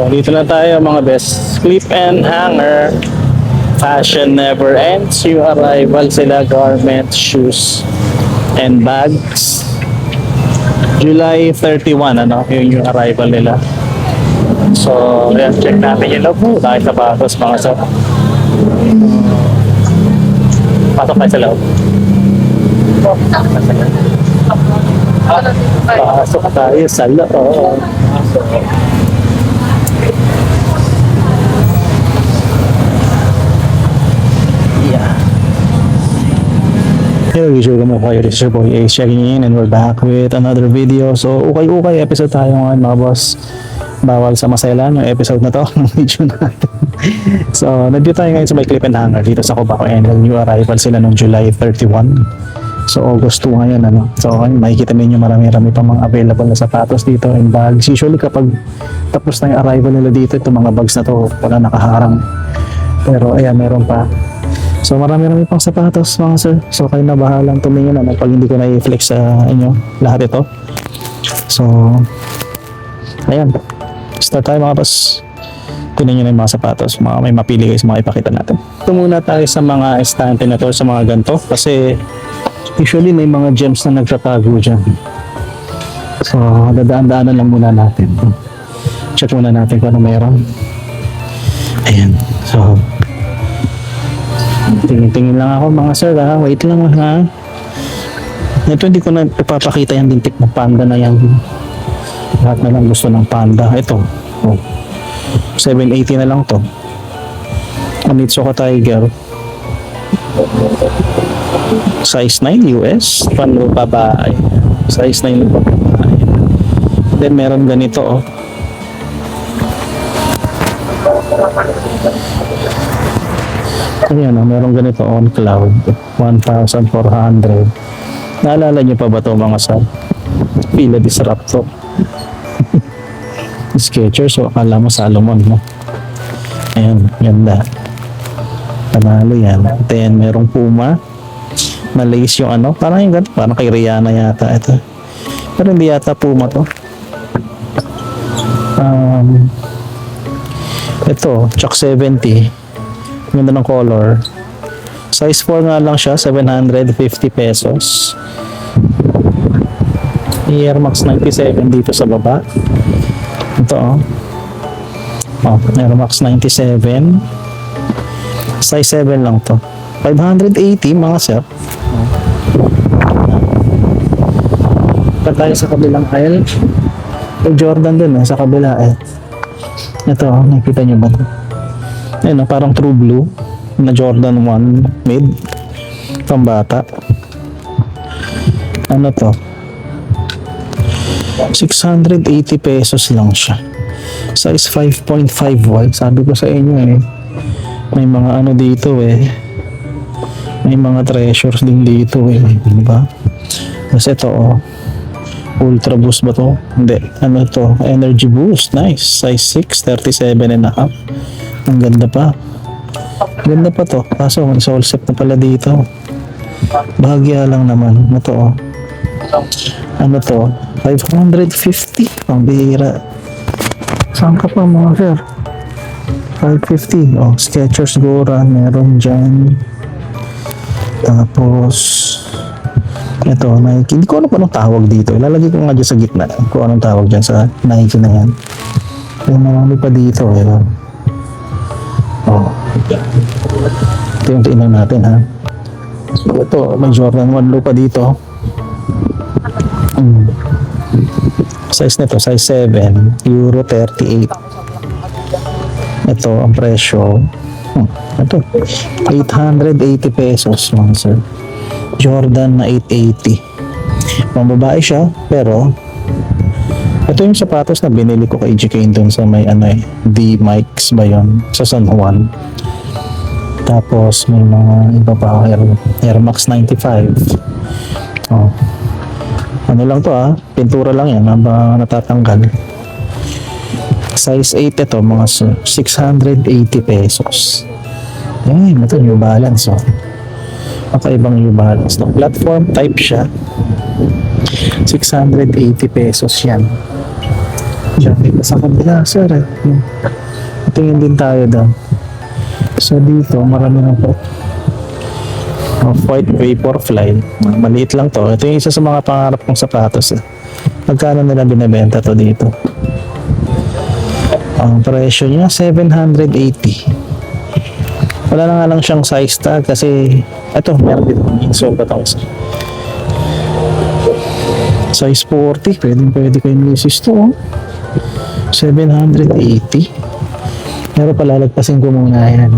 dito na tayo mga best. Clip and hanger. Fashion never ends. New arrival sila, garments, shoes, and bags. July 31, ano, yun yung arrival nila. So, yan, check natin yung loob mo. Dahil sa patos, mga sir. Pasok tayo sa loob. Pasok tayo sa loob. Hello, usual mo kayo. This is your boy Ace checking in and we're back with another video. So, ukay-ukay episode tayo ngayon mga boss. Bawal sa maselan yung episode na to ng video natin. So, nandito tayo ngayon sa may clip and hanger dito sa Cubao and new arrival sila noong July 31. So, August 2 ngayon, ano. So, makikita ninyo marami-rami pa mga available na sapatos dito and bags. Usually kapag tapos na yung arrival nila dito, itong mga bags na to wala nakaharang. Pero ayan, meron pa. So marami-rami pang sapatos mga sir. So kayo na bahalang tumingin ano pag hindi ko na i-flex sa inyo lahat ito. So ayan. Start tayo mga boss. Tingnan nyo na yung mga sapatos. May mapili kayo sa mga ipakita natin. Ito muna tayo sa mga estante na to, sa mga ganito. Kasi usually may mga gems na nagtatago dyan. So dadaan-daanan lang muna natin. Check muna natin kung ano meron. Ayan. So tingin-tingin lang ako mga sir ha. Wait lang ha. Ito hindi ko na ipapakita yung dintik na panda na yan. Lahat na lang gusto ng panda. Ito. Oh. 780 na lang to. Onitsuka Tiger. Size 9 US. Pano babae. Size 9 babae. Then meron ganito oh. Ayan, meron ganito on cloud 1,400. Naalala nyo pa ba ito mga sir? Fila Disruptor. Skechers, so akala mo Salomon mo. Ayan, ganda. Panalo yan. Then merong Puma. Malays yung ano, parang yung ganito, parang kay Rihanna yata ito. Pero hindi yata Puma to. Ito, Chuck 70. Ganda ng color. Size 4 nga lang siya, 750 pesos. Air Max 97 dito sa baba. Ito oh. Air Max 97. Size 7 lang to. 580 mga sir. Pa tayo sa kabilang aisle. Yung Jordan din sa kabila eh. Ito, nakita nyo ba ito? Ayun, parang true blue na Jordan 1 mid pambata. Ano to? 680 pesos lang siya. Size 5.5 wide. Sabi ko sa inyo eh. May mga ano dito eh. May mga treasures din dito eh. Diba? Kasi ito oh. Ultra Boost ba to? Hindi. Ano to? Energy Boost. Nice. Size 6, 37 and a half. Ang ganda pa. Ganda pa to. Kaso may soul set na pala dito. Bahagya lang naman. Ito oh. Ano to? 550. Pang bihira. Saan ka pa mga sir? 550. Oh, Skechers Gora. Meron dyan. Tapos ito, Nike. Hindi ko alam pa anong tawag dito. Ilalagay ko nga dyan sa gitna. Kung anong tawag dyan sa Nike na yan. Pero marami pa dito. Oh. Ito yung tingnan natin ha. Ito, may Jordan 1 lupa dito. Size nito, size 7, Euro 38. Ito, ang presyo. Ito, 880 pesos mga sir. Jordan na 880. Pambabae siya, pero ito yung sapatos na binili ko kay GK doon sa may ano eh, D-Mikes ba yun? Sa San Juan. Tapos may mga iba pa Air Max 95. Oh. Ano lang to pintura lang yan habang natatanggal. Size 8 ito mga 680 pesos. Ayan, ito New Balance Makaibang New Balance. Platform type siya. 680 pesos yan. Dami pa sa kabila, sir eh. Tingin din tayo doon. So dito, marami na po. White Vaporfly. Maliit lang to. Ito yung isa sa mga pangarap kong sapatos eh. Magkano nila binibenta to dito? Ang presyo niya, 780. Wala na nga lang siyang size tag kasi ito, meron dito. Insole pa ito. Size 40. Pwede ko yung misis to. Oh. 780. Pero palalagpasin ko muna yan.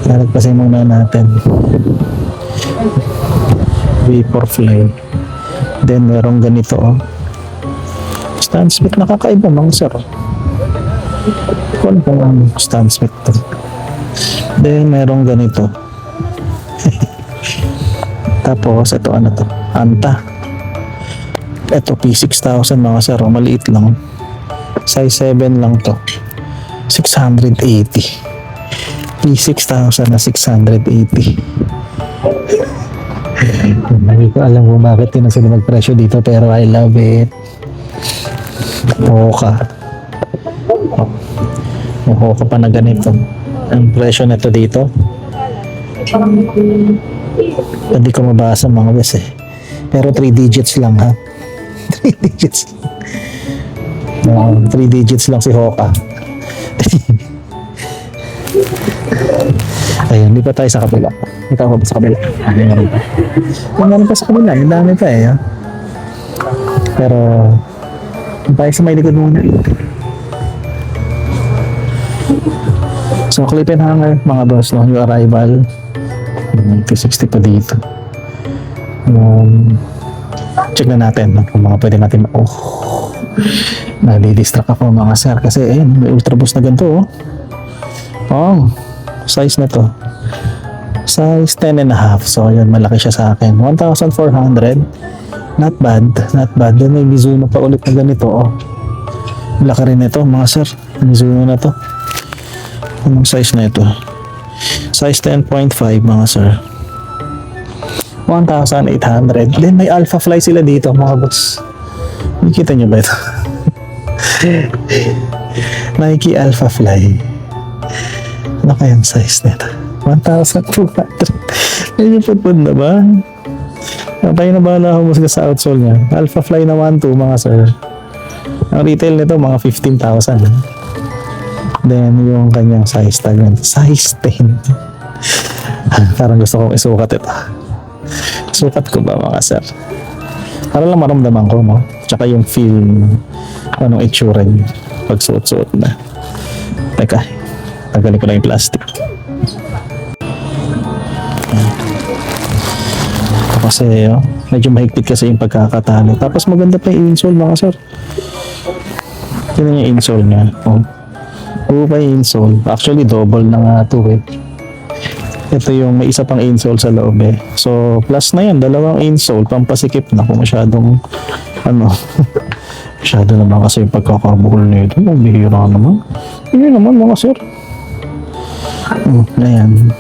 Lalagpasin muna natin. Vaporfly. Then merong ganito. Oh. Stand smith nakakaiba mga sir. Kung ang stand smith to. Then merong ganito. Tapos ito ano to? Anta. Ito P6000 mga sir. Maliit lang. Size 7 lang to. 680. P6000 na 680. Hindi ko alam kung bakit yun sila magpresyo dito pero I love it. Hoka. Oh. Yung hoka pa na ganito. Ang presyo nito dito. Hindi ko mabasa mga bes eh. Pero 3 digits lang ha. 3 digits. 3 digits lang si Hoka. Ayun, hindi pa tayo sa kabila. Ikaw pa sa kabila. Meron pa sa kabila. Yung dami pa eh. Ha? Pero, tayo sa may likod muna. So, clip and hanger, mga boss, no? Yung arrival. 260 pa dito. Check na natin no? Kung mga pwede natin. Nadi-distract ako mga sir. Kasi, may ultra boost na ganito. Size na to. Size 10 and a half. So, yun, malaki siya sa akin. 1,400. Not bad. Not bad. Then may Mizuno pa ulit na ganito. Laki rin ito, mga sir. Mizuno na to. Anong size na ito? Size 10.5, mga sir. 1,800. Then may Alpha Fly sila dito, mga boss. Nakikita nyo ba ito? Nike Alpha Fly. Ano kayang size nito? 1,200. Medyo putpud na ba? Tayo na bahala humusga sa outsole niya. Alpha Fly na 1,2 mga sir. Ang retail nito mga 15,000. Then yung kanyang size tag. Size 10. Parang gusto kong isukat ito. Sukat ko ba mga sir? Para lang maramdaman ko, no? Tsaka yung feel, anong itsura niya pag suot-suot na. Teka, tagalin ko lang yung plastic. Kasi medyo mahigpit kasi yung pagkakatali. Tapos maganda pa yung insole mga sir. Tignan yung insole niya. Pa yung insole. Actually double na nga ito eh. Ito yung may isa pang insole sa loob eh. So plus na yan, dalawang insole pampasikip na kung masyadong masyado naman kasi yung pagkakabuhol nito. Ang bihira naman. Yun naman mga sir. Ayan.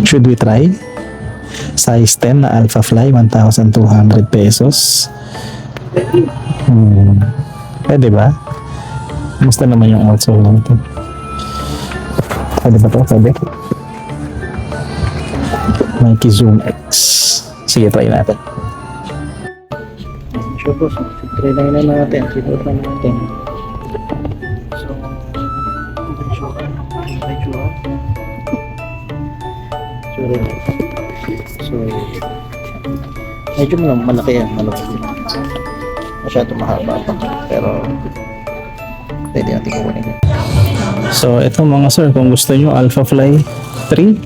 Should we try? Size 10 na Alpha Fly, 1,200 pesos. Pwede ba? Gusto naman yung outsole nito. Pwede ba ito? Pwede. Nike Zoom X. Sige, try natin. Sure po. Try na natin. Sinuot na natin. So, So, medyo malaki yan. Malaki. Masyado mahaba pa. Pero, pwede natin kukunin. So, ito mga sir, kung gusto nyo, Alpha Fly 3,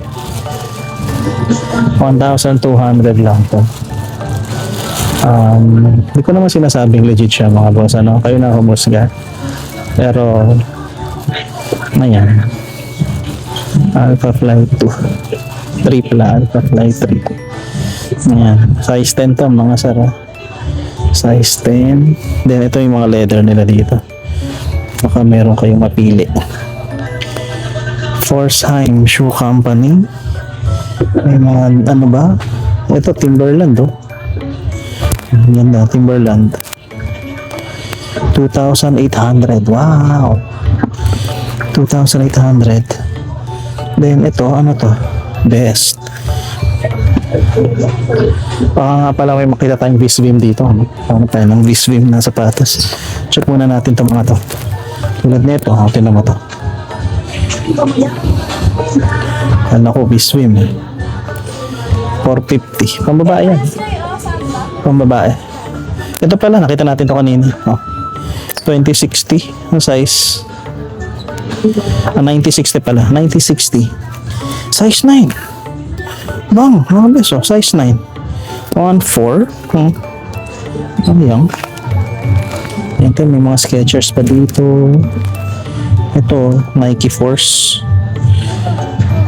1,200 lang to. Hindi ko naman sinasabing legit siya mga boss. Kayo na humusga. Pero, ayan. Alpha Fly 2. Triple Alpha Fly 3. Ayan. Size 10 to mga sir. Size 10. Then ito yung mga leather nila dito. Baka meron kayong mapili. Forsheim Shoe Company. May mga ano ba? Ito Timberland Yan na Timberland. 2,800. Wow. 2,800. Then ito, ano to? Best. Baka nga pala may makita tayong Visvim dito. Ano tayo ng Visvim na sapatos. Check muna natin itong mga to. Tulad nito, tinan mo to. Ano ko, Visvim. 450. Pambabae yan. Pambabae. Ito pala, nakita natin to kanina. 2060 ang size. 9060 pala. 9060. Size 9. Bang, mga beso, size 9. 1.4. Ano yan? Ito, may mga Skechers pa dito. Ito, Nike Force.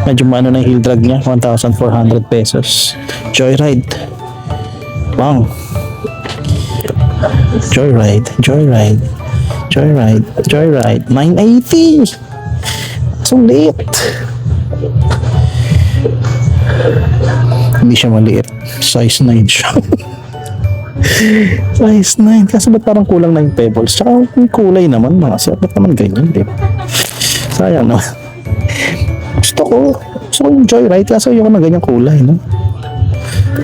Medyo maano na yung heel drag niya. 1,400 pesos. Joyride. Bang. Joyride. 980. Sulit. Hindi siya maliit. Size 9 siya. Size 9. Kasi ba't parang kulang na yung pebbles? Tsaka yung kulay naman. Mga ba't naman ganyan, di ba? Sayang naman. Gusto ko yung Joyride. Kasi ayoko na ganyang kulay, no?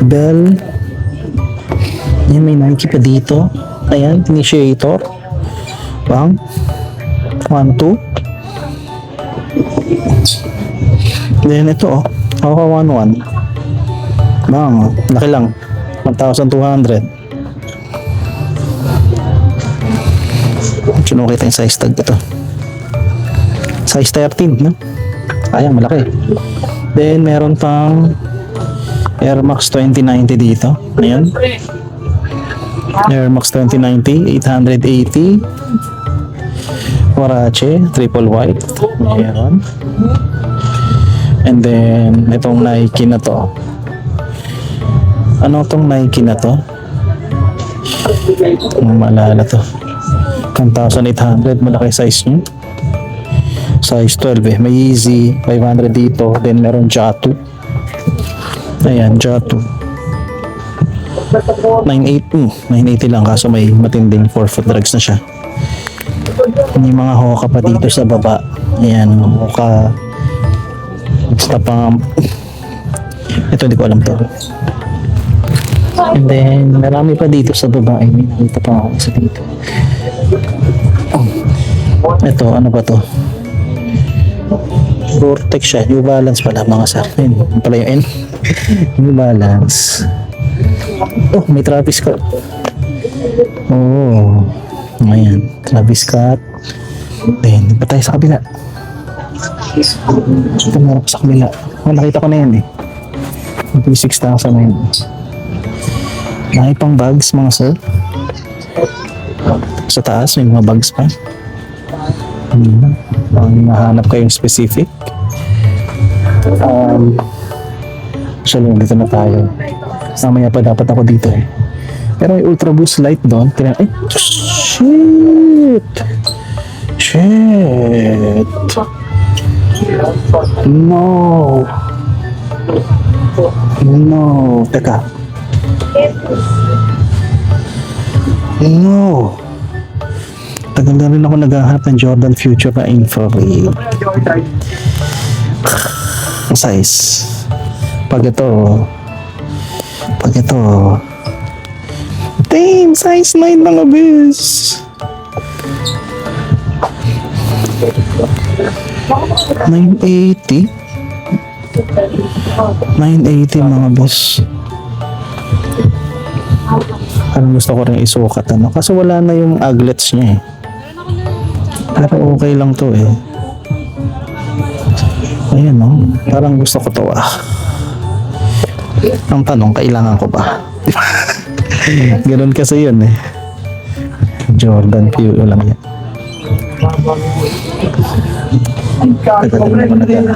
Bell. Yan, may Nike pa dito. Ayan, Initiator. Bang. 1, 2. Then ito, Hoka 1-1. Bang, laki lang. 1,200. Sinukay tayong size tag ito. Size 13, no? Ayan, malaki. Then, meron pang Air Max 2090 dito. Ayan. Air Max 2090, 880. Warache, triple white. Meron. And then, itong Nike na to. Ano tong Nike na to? Maalala to. 1,800. Malaki size nyo. Size 12 eh. May Yeezy. 500 dito. Then, meron Jatu. Ayan, Jatu. 980 lang. Kaso may matinding 4-foot drags na siya. May mga Hoka pa dito sa baba. Ayan, Hoka. Basta pang ito hindi ko alam to. And then marami pa dito sa baba. May nakita pa ako sa dito. Ito ano ba to? Vortex siya. New Balance pala mga sa akin. Pala yung N. New Balance. Oh, may Travis Scott. Oh, ayan, Travis Scott. Then pa tayo sa kabila. Ito meron sa kabila. Nakita ko na yan eh. 6,000 na yun. May pang bags mga sir. Sa taas may mga bags pa. Mahanap kayong specific. So dito na tayo. Mamaya pa dapat ako dito eh. Pero may Ultra Boost light doon. Ay, shit! No. Teka. No. Tagal na rin ako naghahanap ng Jordan Future na infrared. Size. Pag ito. Damn, size 9 lang abis. 980 mga boss. Parang gusto ko rin isukat ano. Kasi wala na yung aglets niya eh. Pero okay lang to eh. Ayan no. Parang gusto ko to ah. Ang tanong, kailangan ko ba? Ganun kasi yun eh. Jordan Pure lang yan.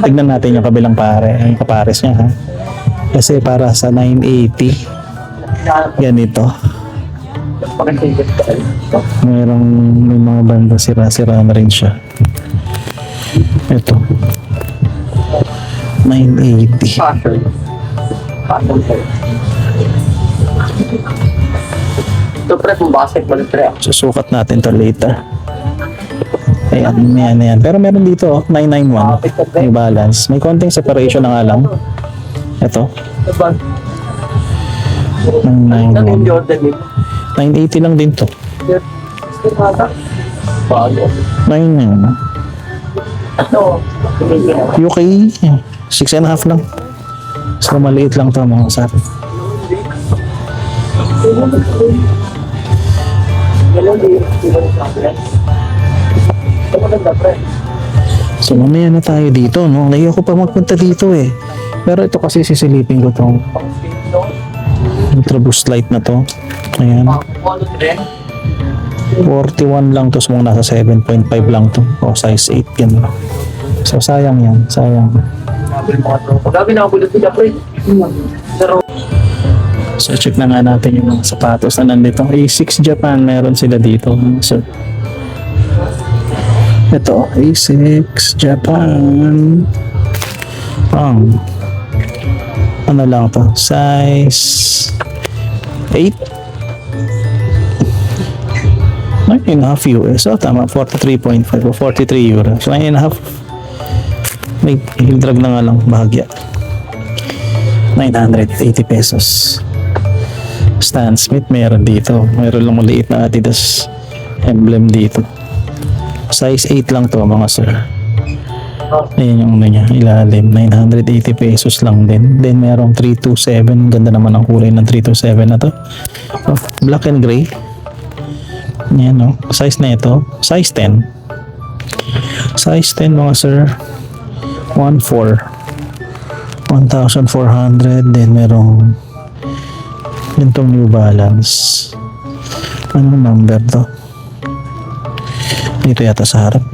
Tignan natin yung kabilang yung kapares niya ha. Kasi para sa 980 ganito may mga banda sira-sira na rin siya. Ito 980 Ito pre, kung basketball pre. Susukat natin to later. Ayan. Pero meron dito, 991. New Balance. May konting separation na nga lang. Ito, Diba? 991. Jordan nito. 980 lang din to. Bago. 9 Ito. UK, 6.5 lang. So, maliit lang to mga sir. So, mamaya na tayo dito, no? Ayoko pa magpunta dito eh. Pero ito kasi sisilipin ko tong Ultra Boost Light na to. Ayan. 41 lang to. So, mga nasa 7.5 lang to. O, size 8 yan. So, sayang yan. Sayang. Grabe na ako dito pre. So, check na nga natin yung mga sapatos na nandito. A6 Japan, meron sila dito. So, ito, A6 Japan. Ano lang to? Size 8. 9.5 US. So, tama. 43.5 o 43 euro. So, 9.5. May heel drag na nga lang. Bahagya. 980 pesos. Stan Smith meron dito. Meron lang maliit na Adidas emblem dito. Size 8 lang to mga sir. Ayan yung ano niya, ilalim. 980 pesos lang din. Then merong 327. Ganda naman ang kulay ng 327 na to. Oh, black and gray. Ayan o. Size na ito. Size 10. Size 10 mga sir. 1.4. 1,400. Then merong itong New Balance. Anong number to? Dito yata sa harap.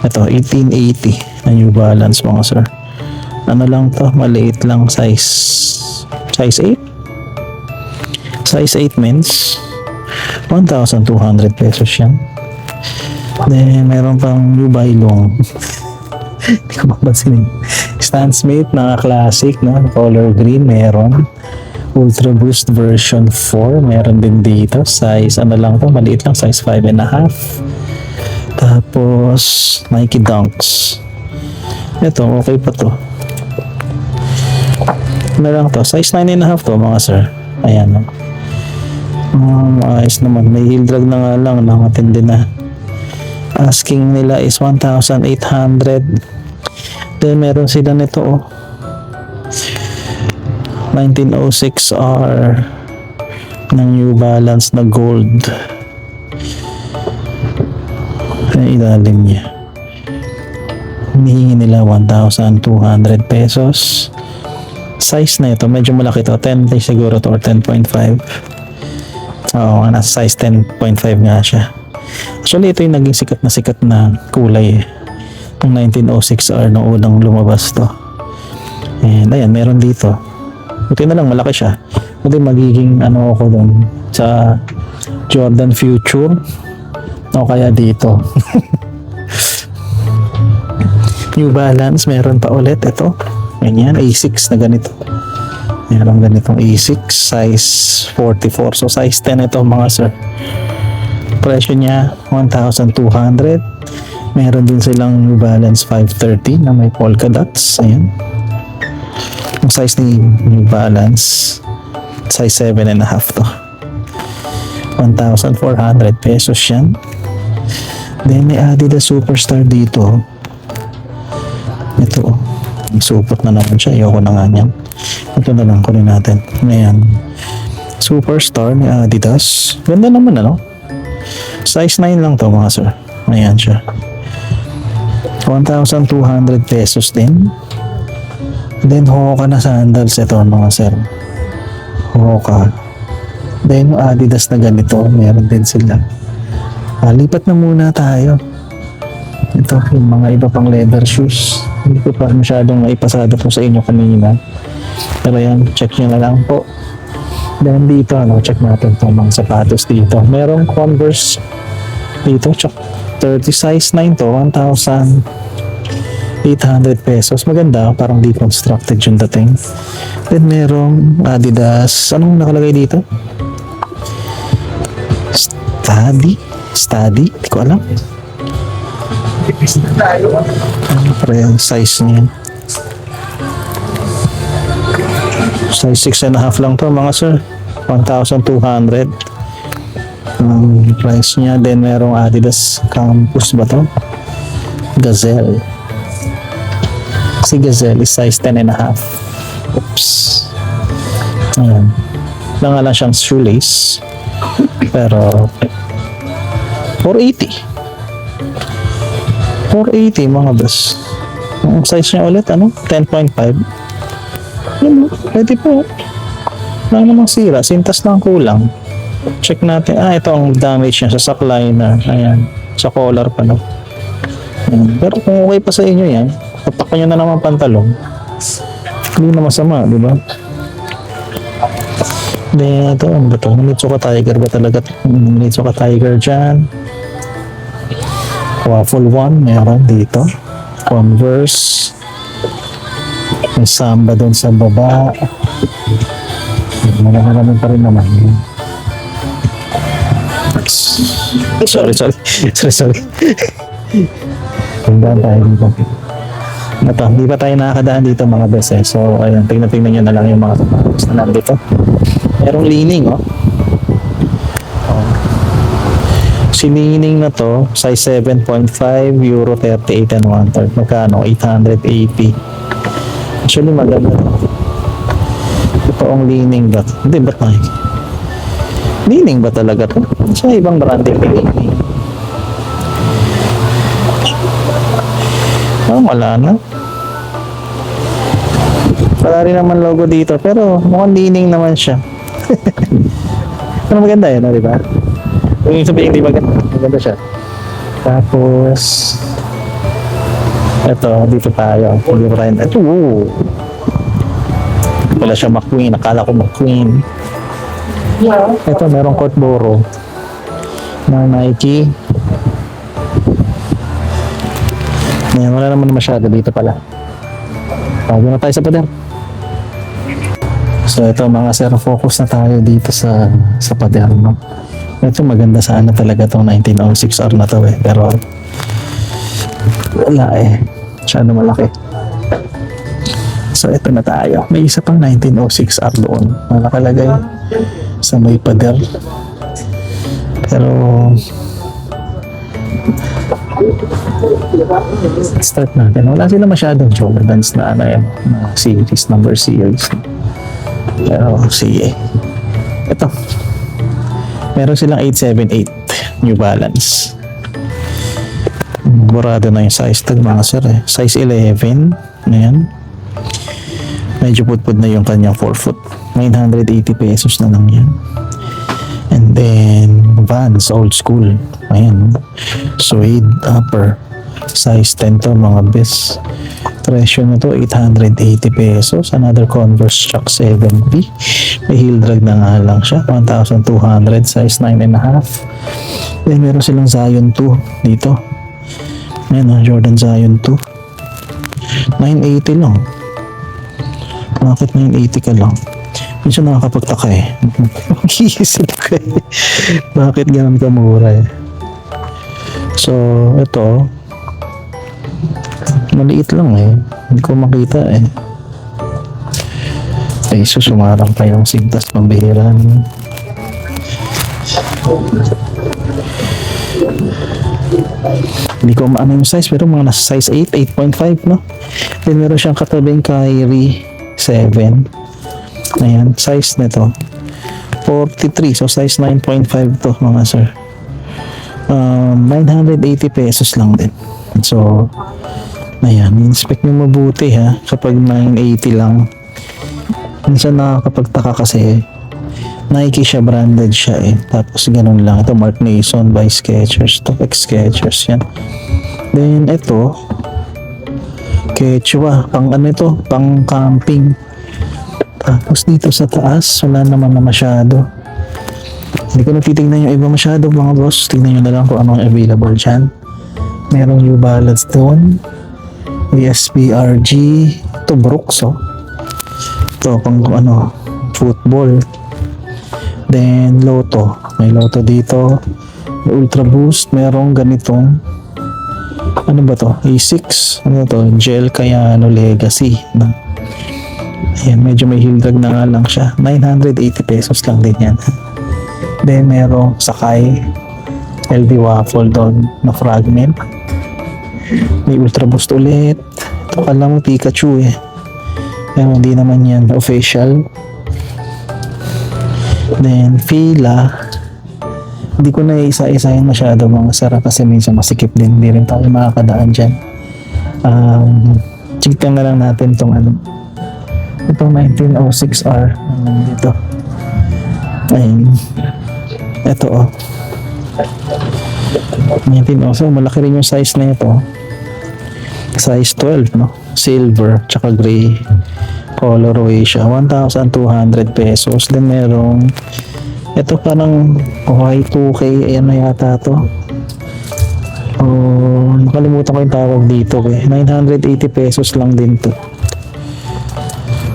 Ito, 1880 na New Balance mga sir. Ano lang to? Maliit lang size. Size 8? Size 8 means 1,200 pesos yan. Then, meron pang New Bailong. Hindi ko mapansinin. Stan Smith na classic, no? Color green, meron. Ultra Boost version 4 meron din dito, size ano lang to, maliit lang, size 5.5. Tapos Nike Dunks, ito okay pa to, ano lang to, size 9.5 to mga sir. Ayan, ayos naman, may heel drag na nga lang, nakatindi na. Asking nila is 1,800. Then meron sila nito 1906R ng New Balance na gold. Ay, ilalim niya. Hinihingi nila 1,200 pesos. Size na ito, medyo malaki to. 10 siguro to or 10.5. Oo, nasa size 10.5 nga siya. Actually, ito yung naging sikat na kulay ng 1906R nung unang lumabas to. And ayan, meron dito. Buti na lang malaki siya. Buti magiging ano ako dun sa Jordan Future o kaya dito. New Balance meron pa ulit ito. Ganyan, A6 na ganito. Meron ganitong A6 size 44. So size 10 ito mga sir. Presyo niya 1,200. Meron din silang New Balance 530 na may polka dots. Ayan. Ang size ni New Balance size 7.5 to. 1,400 pesos yan. Then may Adidas Superstar dito. Ito supot na naman siya. Ayoko na nga niyan. Ito na lang kunin natin. Ayan, Superstar ni Adidas. Ganda naman ano. Size 9 lang to mga sir. Ayan siya. 1,200 pesos din. Then Hoka na sandals ito mga sir. Hoka. Then Adidas na ganito, meron din sila. Lipat na muna tayo. Ito yung mga iba pang leather shoes. Hindi ko pa masyadong maipasada po sa inyo kanina. Pero yan, check nyo na lang po. Then dito, check natin itong mga sapatos dito. Merong Converse dito, 30 size 9 to, 1,800 pesos. Maganda, parang deconstructed yung dating. Then merong Adidas. Anong nakalagay dito? Study, hindi ko alam. Tipis na tayo. Ano pa rin yung size niya? Size 6.5 lang to mga sir. 1,200 ang price niya. Then merong Adidas Campus ba to? Gazelle. Si Gazelle is size 10.5. Oops. Ayan. Lang nga lang siyang shoelace. Pero 480 mga bes. Ang size niya ulit ano? 10.5. Yun, pwede po. Wala namang sira. Sintas lang kulang. Check natin. Ito ang damage niya sa sock liner. Ayan. Sa collar pa no. Ayan. Pero kung okay pa sa inyo yan, tapakan nyo na naman pantalon. Hindi na masama, di ba? Then, ito, ano ba ito? Mitsuka Tiger ba talaga? Mitsuka Tiger dyan. Waffle 1, meron dito. Converse. May Samba doon sa baba. Marami pa rin naman. Sorry. Tandaan tayo dito. Ito, hindi pa tayo nakakadaan dito mga beses. So, ayun, tingnan nyo na lang yung mga sapatos na nandito. Merong leaning, oh. Si leaning na to, size 7.5, euro 38 and 1/3. Magkano? 880. Actually, maganda to. Ito ang leaning ba? Hindi, ba't na? Leaning ba talaga to? Sa ibang branding leaning. Wala na. Wala rin naman logo dito, pero mukhang leaning naman siya. Pero maganda yun, di ba? Kung yung sabihin, di maganda siya. Tapos, eto, dito tayo. Hindi ko rin. Ito, wala siya McQueen. Akala ko McQueen. Ito, merong Kotboro na Nike. Ayan, wala naman masyado dito pala. Bago na tayo sa pader. So ito mga sir, focus na tayo dito sa pader, no? Ito maganda sana talaga itong 1906R na to eh. Pero wala eh. Masyado malaki. So ito na tayo. May isa pang 1906R doon. Nakalagay sa may pader. Pero start natin. Wala sila masyadong Jordans na ano yan, na series, number series. Pero sige. Ito. Meron silang 878 New Balance. Burado na yung size tag mga sir eh. Size 11. Ayan. Medyo putpud na yung kanyang 4 foot. 980 pesos na lang yan. And then Vans old school. Ayan. Suede upper. Size 10 to mga best. Presyo na to 880 pesos. Another Converse Chuck 7P. May heel drag na nga lang siya. 1,200 size 9.5. Then meron silang Zion 2 dito. Ayan, Jordan Zion 2. 980 lang. Bakit 980 ka lang? Medyo nakakapagtaka eh. Mag-iisip ka eh. Bakit ganun kamura eh? So, ito. Maliit lang eh. Hindi ko makita eh. Okay, so sumarang pa yung sintas pambihiran. Hindi ko maano yung size, pero mga nasa size 8, 8.5 no? Then meron siyang katabing Kyrie 7. Ayan, size nito 43, so size 9.5 to mga sir. 980 pesos lang din. So ayan, inspect nyo mabuti ha kapag 980 lang. Minsan nakakapagtaka kasi Nike siya, branded siya eh. Tapos ganun lang. Ito Mark Nason by Skechers. Top Skechers yan. Then ito Quechua, pang ano ito, pang camping. Tapos dito sa taas wala naman na masyado. Hindi ko na titignan yung iba masyado mga boss. Tignan nyo na lang kung anong available dyan. Merong New Balance doon. ESPRG. Ito Brooks oh. Ito pang ano, football. Then Lotto, may Lotto dito. May Ultra Boost, merong ganitong ano ba to? A6, ano to? Gel Cayano Legacy. Ayan, medyo may hildag na nga lang siya. 980 pesos lang din yan. Then merong Sakay LD Waffle doon na fragment. May Ultra Boost ulit. Ito kala mo Pikachu eh. Pero hindi naman yan official. Then Fila, hindi ko na isa-isahin masyado mga sara kasi minsan masikip din, hindi rin tayo makakadaan dyan. Chigtan na lang natin itong ano, itong 1906R dito. Ayun, ito oh, 1906, malaki rin yung size na ito, size 12 no, silver tsaka gray colorway siya, 1,200 pesos. Then merong ito parang Y2K, ayan na yata to. Nakalimutan ko yung tawag dito eh. 980 pesos lang din to.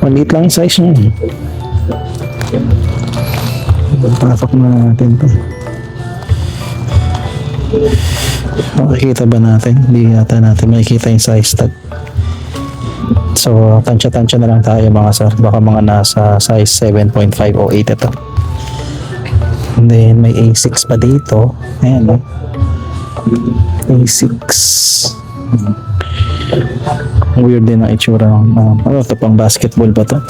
Maliit lang yung size niya. Pasok na natin to. Makikita ba natin? Hindi yata natin makikita yung size tag. So, tansya-tansya na lang tayo mga sir. Baka mga nasa size 7.5 o 8 ito. And then, may A6 pa dito. Ayan, no? A6. Weird din ang itsura. Ano ito, pang basketball ba to?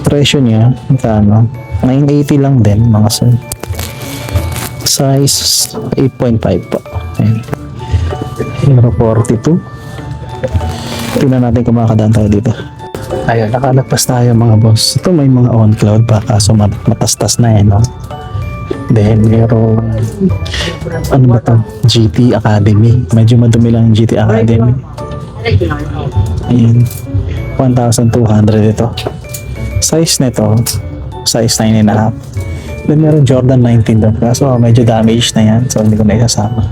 Presyo niya, magkano? 980 lang din, mga sir. Size 8.5 pa. Ayan. Hero 42. Tingnan natin kung makakadaan tayo dito. Ayun, nakalagpas tayo mga boss. Ito may mga on cloud pa kaso matastas na eh, no? Then meron ano ba to? GT Academy. Medyo madumi lang yung GT Academy. Ayun. 1,200 ito. Size nito, size 9.5. Then meron Jordan 19 doon. Kaso medyo damage na yan. So hindi ko na isasama.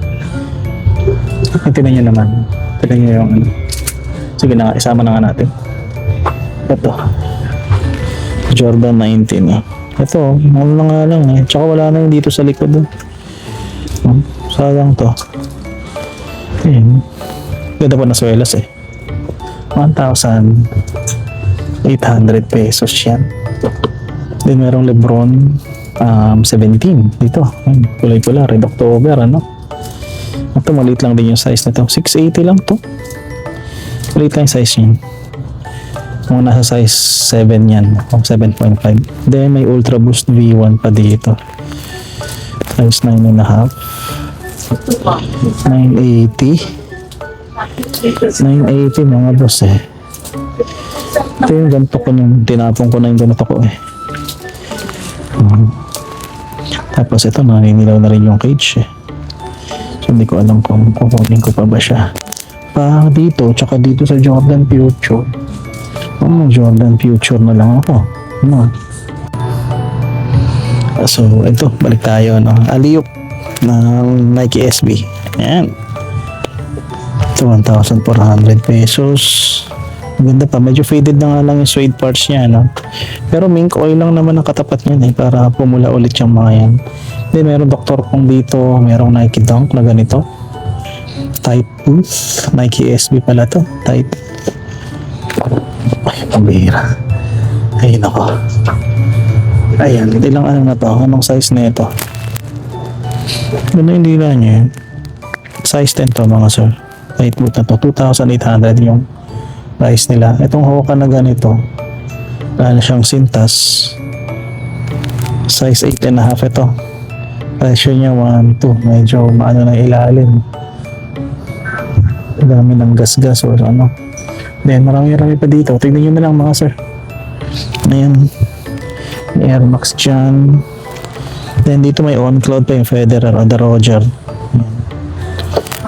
Tingnan nyo naman. Tingnan nyo yung ano. Sige na nga, isama na nga natin. Ito. Jordan 19. Ito, ano na nga lang eh. Tsaka wala na yung dito sa likod. Sayang to. Ayan. Ganda pa na swelas eh. 1,800 pesos yan. Then merong Lebron 17 dito. Kulay-pula, Red October, ano? Ito, maliit lang din yung size nito. 680 lang to. Maliit lang yung size niyan. Mga nasa size 7 yan, o 7.5. Then may Ultra Boost V1 pa dito. Size 9.5. 980. 980 mga boss eh. Ito yung ganito ko nung tinapong ko na yung ganito ko eh. Tapos ito, naninilaw na rin yung cage eh. So hindi ko alam kung kukunin ko pa ba siya. Pa dito, tsaka dito sa Jordan Future. Jordan Future na lang ako. No. So, ito, balik tayo, no. Aliyop ng Nike SB. Ayan. Ito, 1,400 pesos. Maganda pa. Medyo faded na nga lang yung suede parts niya, no. Pero mink oil lang naman ang katapat niya, eh, para pumula ulit yung mga yan. Then, meron Dr. Kong dito. Merong Nike Dunk na ganito. Type Boost. Nike SB pala to. Type. Ay, pambihira. Ayun ako. Ayan, ilang ano na to? Anong size na ito? Ganda yung dila niya. Size 10 to mga sir. Tight boot na to. 2,800 yung price nila. Itong Hoka na ganito. Wala na siyang sintas. Size 8.5 ito. Presyo niya 1, 2. Medyo maano na ilalim. Dami ng gas-gas or ano. Then marami-rami pa dito. Tignan nyo na lang mga sir. Ayan. May Air Max dyan. Then dito may on cloud pa yung Federer o the Roger.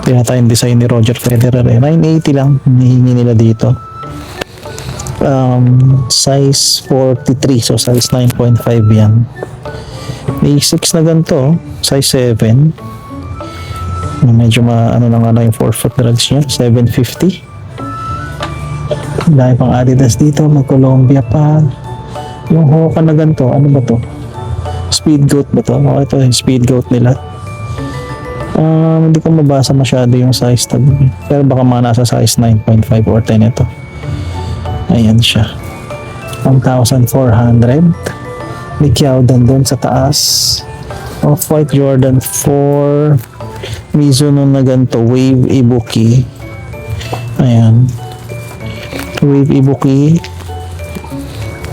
Kaya tayong design ni Roger Federer eh. 980 lang. Hinihingi nila dito. Size 43. So size 9.5 yan. May 6 na ganito. Size 7. Medyo ano na nga na yung 4-foot drugs niya. 750. Dahil pang Adidas dito, may Columbia pa. Yung Hoka na ganito, ano ba to? Speed goat ba to? Oh, ito yung speed goat nila. Hindi ko mabasa masyado yung size tag. Pero baka mga nasa size 9.5 or 10 ito. Ayan siya. 1,400. May Kyaodan doon sa taas. Off-White Jordan 4. Mizuno na ganito. Wave Ibuki. Ayan. Wave Ibuki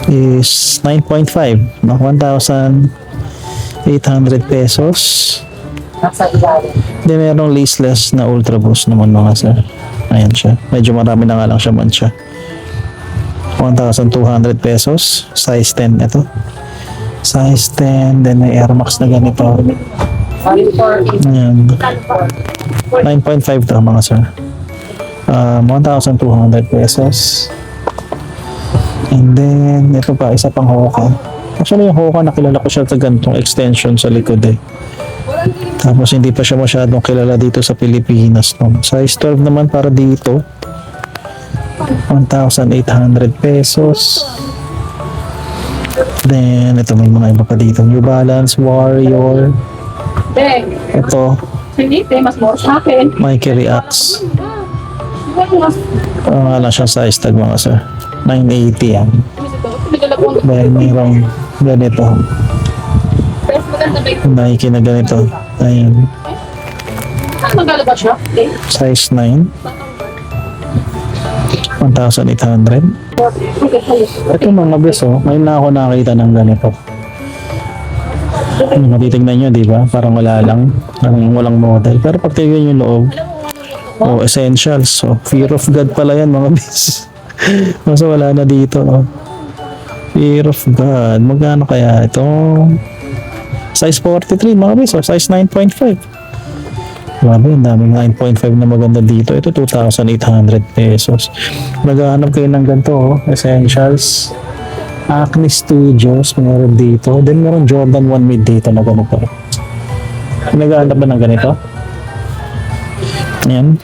is 9.5. 1,800 pesos. Nasa ilalim. Then merong laceless na Ultra Boost naman mga sir. Ayan siya. Medyo marami na nga lang siya man siya. 1,200 pesos. Size 10 ito. Size 10. Then may Air Max na ganito. 140. Ayan. 9.5 to mga sir. 1,200 pesos. And then, ito pa, isa pang Hoka. Actually, yung Hoka, nakilala ko siya sa ganitong extension sa likod eh. Tapos, hindi pa siya masyadong kilala dito sa Pilipinas. No? Size 12 naman para dito. 1,800 pesos. Then, ito may mga iba pa dito. New Balance, Warrior. Dek, Ito, hindi, mas more sa akin. Nike Reacts. Mas Nga lang siya size tag mga sir. 980 yan. nagalabong. Dahil mayroong ganito. Pero maganda ba yung Nike na ganito. Ayun. magalaba siya? Dek, Size 9. 1,800. Ito mga beso, ngayon na ako nakakita ng ganito. Matitignan nyo, di ba? Parang wala lang. Parang walang model. Pero pag tignan yung loob, essentials. So, fear of God pala yan mga beso. Mas wala na dito. Oh. Fear of God. Magkano kaya ito? Size 43 mga beso. Size 9.5. Grabe, ang daming 9.5 na maganda dito. Ito 2,800 pesos. Naghahanap kayo ng ganito, oh. Essentials. Acne Studios, meron dito. Then meron Jordan 1 mid dito na ganito. Naghahanap ba ng ganito? Ayan.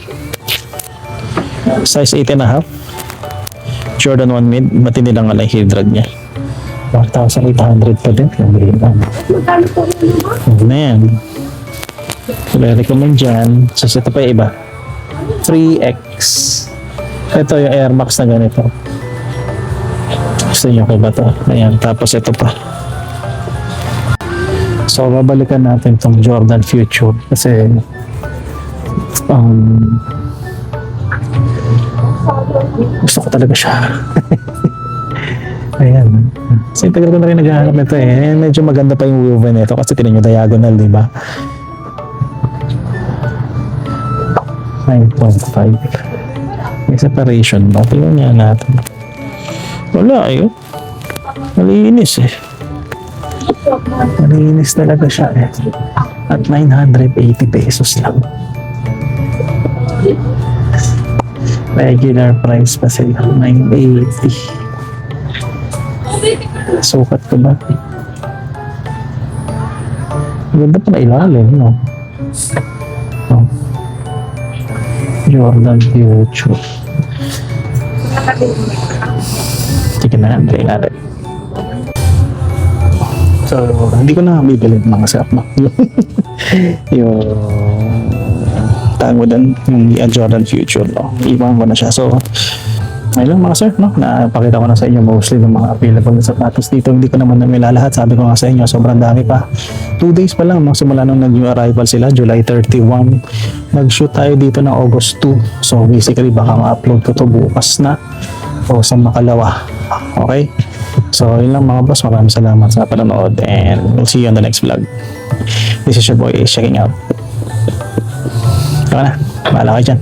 Size 8.5. Jordan 1 mid. Matindi lang nga lang heel drag niya. 1,800 pa din. magkano po yun naman? Ano na yan? I-recommend dyan. So, ito pa yung iba. 3X. Ito yung Air Max na ganito. Gusto nyo ko ba ito? Ayan. Tapos ito pa. So, babalikan natin itong Jordan Future. Kasi, gusto ko talaga siya. Ayan. Kasi tagal ko na rin naghahanap nito eh. Medyo maganda pa yung woven nito kasi tinan nyo diagonal, di ba? 9.5. May separation ba? Tingnan nga natin. Wala eh. Malinis eh. Malinis talaga siya eh. At 980 pesos lang. Regular price pa sila. 980. Sukat ko ba? Ganda pa na ilalim, no? Oh. Jordan Future. Sige na, balik natin. So, hindi ko na bibili ng mga sap, no? Yung tawag doon, yung Jordan Future, no? Iwan ko na siya. So, ayun lang mga sir, no? Napakita ko na sa inyo mostly ng mga available na sapatos dito. Hindi ko naman namilahat. Sabi ko nga sa inyo, sobrang dami pa. 2 days pa lang, no? Simula nung nag-new arrival sila, July 31. Nag-shoot tayo dito ng August 2. So basically, baka ma-upload ko to bukas na o sa makalawa. Okay? So, yun lang mga boss. Maraming salamat sa panonood and we'll see you on the next vlog. This is your boy, checking out. Tara na. Bahala kayo dyan.